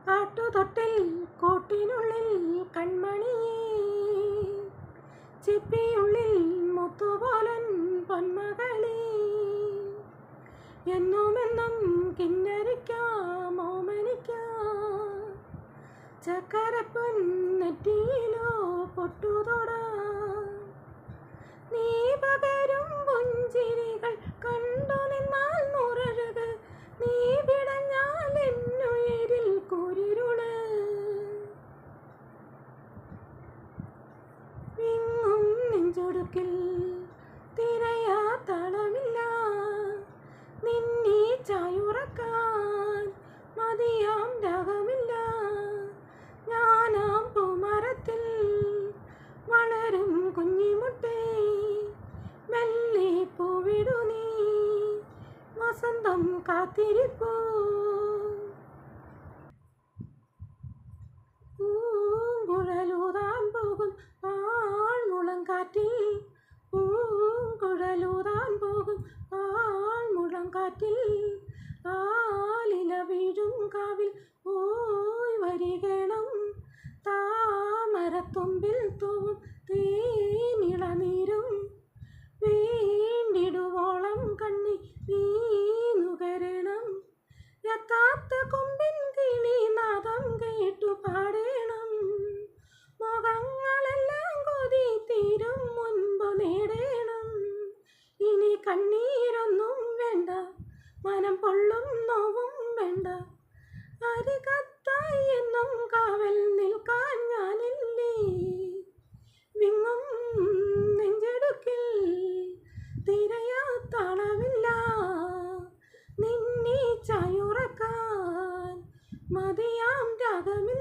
ആട്ടുതൊട്ടിൽ കൂട്ടിനുള്ളിൽ കൺമണിയേ, ചിപ്പിയുള്ളിൽ മുത്തുപോലൻ പൊന്മകളേ, എന്നുമെന്നും കിന്നരിക്കാം ഓമനിക്കാം, ചക്കരപ്പൊൻ നെറ്റിയിലോ പൊട്ടുതൊടാം. നീ പകരും പുഞ്ചിരികൾ കണ്ടു നിന്നാൽ മുറഴുക, നീ പിടഞ്ഞാൽ എന്നുയിരിൽ കുരിരുള്. വിങ്ങും നെഞ്ചൊടുക്കിൽ തിരയാ തളമില്ല, നിന്നീ ചായുറക്കാൻ മതിയാം രാഗമില്ല. ഞാനാം പൂമരത്തിൽ വളരും കുഞ്ഞിമുട്ടേ, മെല്ലെ പൂവിടു നീ വസന്തം കാത്തിരിപ്പൂ. പൂങ്കുഴലൂതാൻ പോകും ആൾമുളങ്കാറ്റിൽ, പൂങ്കുഴലൂതാൻ പോകും ആൾമുളങ്കാറ്റിൽ, ആലില വീഴും കാവിൽ പോയി വരികണം, താമരത്തുമ്പിൽ തൂവും തേനിളനീരും വീണ്ടിടുവോളം കണ്ണി നീ നുകരണം. എത്താത്ത കൊമ്പിൻ കിളി നാദം കേട്ടു പാടേണം, മുഖങ്ങളെല്ലാം കൊതി തീരും മുൻപ് നേടേണം. ഇനി കണ്ണീരൊന്നും വേണ്ട, മനം പൊള്ളും നോവും വേണ്ട, അരികത്തായി എന്നും കാവൽ നിൽക്കാൻ ഞാനില്ലേ. വിങ്ങും നെഞ്ചെടുക്കിൽ തിരയാ തളമില്ല, നിന്നീ ചായുറക്കാൻ മതിയാം രാഗമില്ല.